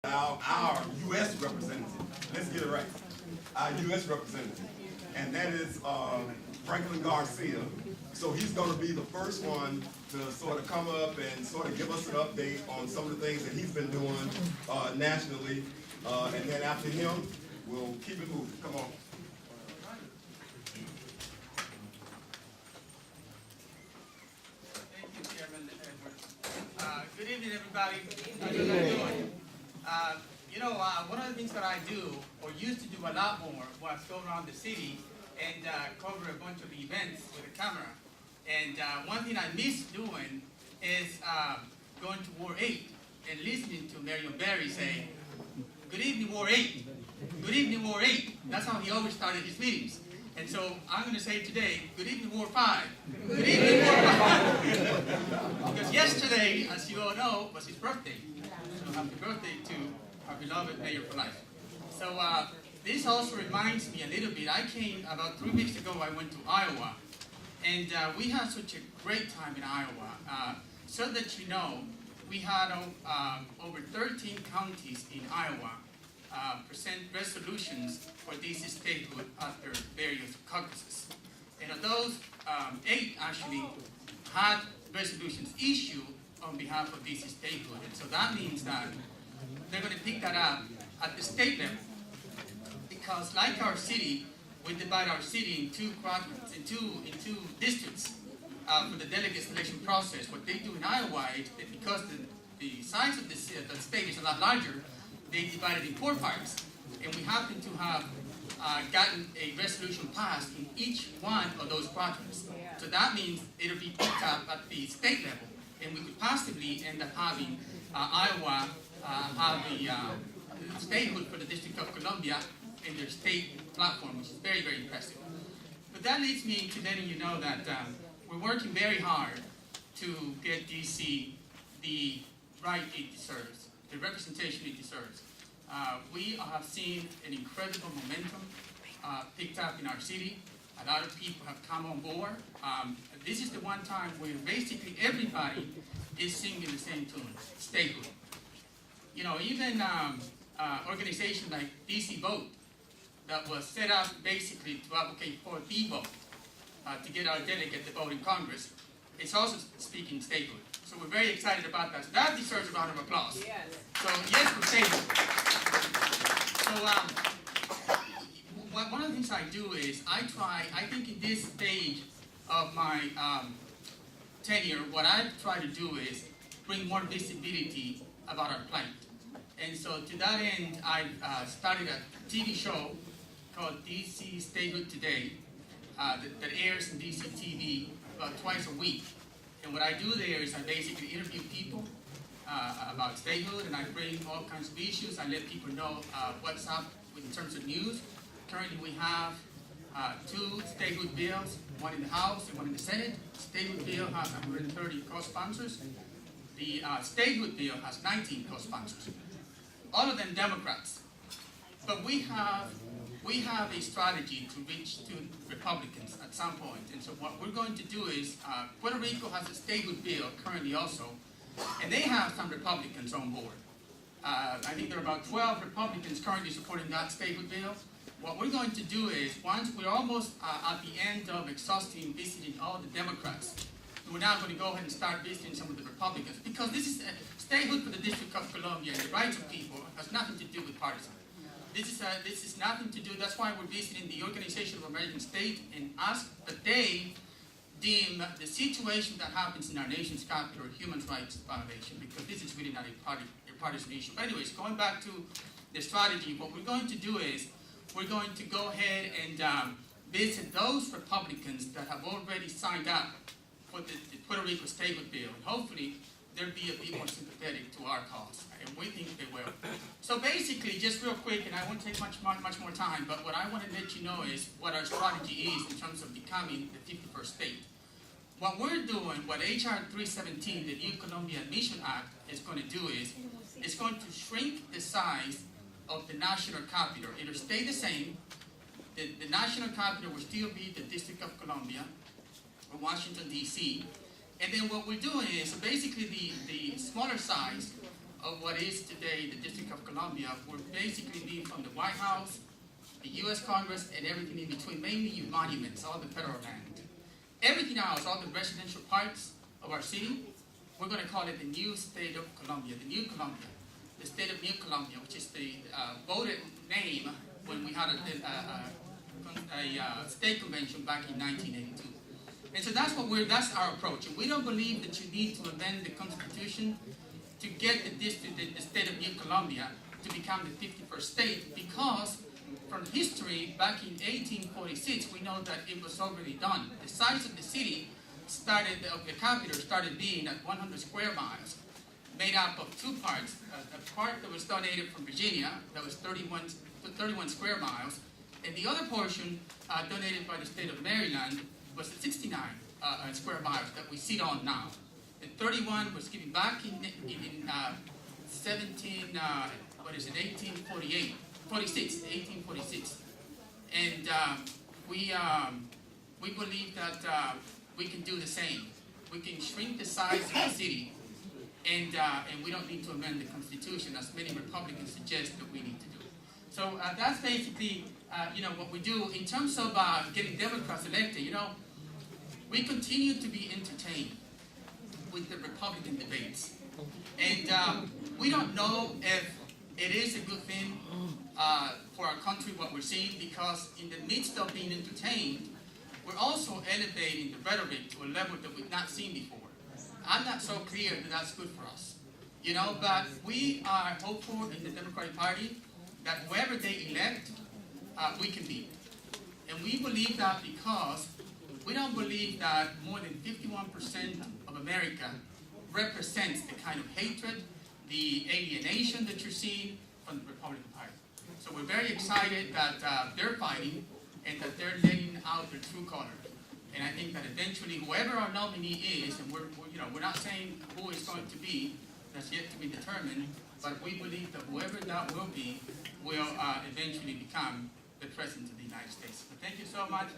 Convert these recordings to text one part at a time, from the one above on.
our U.S. representative. Let's get it right. Our U.S. representative, and that is Franklin Garcia. So he's going to be the first one to sort of come up and sort of give us an update on some of the things that he's been doing nationally, and then after him, we'll keep it moving. Come on. Thank you, Chairman Edwards. Good evening, everybody. How you doing? One of the things that I do, or used to do a lot more, was go around the city and cover a bunch of events with a camera. And one thing I miss doing is going to Ward 8 and listening to Marion Barry say, "Good evening, Ward 8. Good evening, Ward 8. That's how he always started his meetings. And so I'm going to say today, good evening, Ward 5. Good evening, Ward 5. Because yesterday, as you all know, was his birthday. So happy birthday to our beloved Mayor for Life. So this also reminds me a little bit. I came about 3 weeks ago. I went to Iowa, and we had such a great time in Iowa. So that you know, we had over 13 counties in Iowa present resolutions for DC statehood at their various caucuses. And of those, 8 actually had resolutions issued on behalf of DC statehood. And so that means that they're going to pick that up at the state level. Because like our city, we divide our city in 2 quadrants, in two districts for the delegate selection process. What they do in Iowa is that because the size of the state is a lot larger, they divide it in 4 parts. And we happen to have gotten a resolution passed in each one of those quadrants. So that means it'll be picked up at the state level. And we could possibly end up having Iowa have the statehood for the District of Columbia in their state platform, which is very, very impressive. But that leads me to letting you know that we're working very hard to get DC the right it deserves, the representation it deserves. We have seen an incredible momentum picked up in our city. A lot of people have come on board. This is the one time where basically everybody is singing the same tune, statehood. You know, even organizations like DC Vote, that was set up basically to advocate for the vote, to get our delegate to vote in Congress, it's also speaking statehood. So we're very excited about that. So that deserves a round of applause. Yes. So yes, for statehood. So one of the things I do is I think in this stage of my tenure, what I try to do is bring more visibility about our plight. And so to that end, I started a TV show called DC Statehood Today that airs in DC TV about twice a week. And what I do there is I basically interview people about statehood, and I bring all kinds of issues. I let people know what's up in terms of news. Currently we have 2 statehood bills, one in the House and one in the Senate. The statehood bill has 130 co-sponsors. The statehood bill has 19 co-sponsors. All of them Democrats. But we have a strategy to reach to Republicans at some point. And so what we're going to do is, Puerto Rico has a statehood bill currently also, and they have some Republicans on board. I think there are about 12 Republicans currently supporting that statehood bill. What we're going to do is, once we're almost at the end of exhausting visiting all the Democrats, we're now going to go ahead and start visiting some of the Republicans, because this is statehood for the District of Columbia and the rights of people has nothing to do with partisan. This is nothing to do. That's why we're visiting the Organization of American States and ask that they deem the situation that happens in our nation's capital a human rights violation, because this is really not a partisan issue. But anyways, going back to the strategy, what we're going to do is we're going to go ahead and visit those Republicans that have already signed up for the Puerto Rico statehood bill, and hopefully they'll be a bit more sympathetic to our cause, and we think they will. So basically, just real quick, and I won't take much more time, but what I want to let you know is what our strategy is in terms of becoming the 51st state. What we're doing, what H.R. 317, the New Columbia Admission Act, is going to do is, it's going to shrink the size of the national capital. It'll stay the same. The national capital will still be the District of Columbia, or Washington, D.C., And then what we're doing is basically the smaller size of what is today the District of Columbia will basically be from the White House, the U.S. Congress, and everything in between, mainly monuments, all the federal land. Everything else, all the residential parts of our city, we're going to call it the new state of Columbia, the New Columbia, the state of New Columbia, which is the voted name when we had a state convention back in 1982. And so that's our approach. And we don't believe that you need to amend the Constitution to get the state of New Columbia to become the 51st state, because from history, back in 1846, we know that it was already done. The size of the city of the capital started being at 100 square miles, made up of two parts. A part that was donated from Virginia, that was 31 square miles, and the other portion donated by the state of Maryland was the 69 square miles that we sit on now. The 31 was given back in 1846. And we believe that we can do the same. We can shrink the size of the city, and we don't need to amend the Constitution, as many Republicans suggest that we need to do. So that's basically what we do. In terms of getting Democrats elected, we continue to be entertained with the Republican debates. And we don't know if it is a good thing for our country, what we're seeing, because in the midst of being entertained, we're also elevating the rhetoric to a level that we've not seen before. I'm not so clear that that's good for us. But we are hopeful in the Democratic Party that whoever they elect, we can beat. And we believe that because we don't believe that more than 51% of America represents the kind of hatred, the alienation that you're seeing from the Republican Party. So we're very excited that they're fighting and that they're letting out their true colors. And I think that eventually, whoever our nominee is, and we're not saying who is going to be, that's yet to be determined, but we believe that whoever that will be will eventually become the President of the United States. So thank you so much,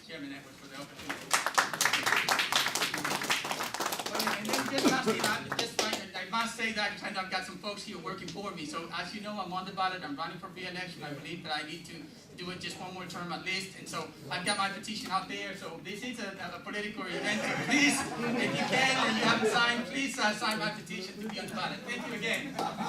Chairman Edwards, for the opportunity. And then just lastly, I must say that because I've got some folks here working for me. So as you know, I'm on the ballot. I'm running for re-election. I believe that I need to do it just one more term at least. And so I've got my petition out there. So this is a political event. So please, if you can and you haven't signed, please sign my petition to be on the ballot. Thank you again.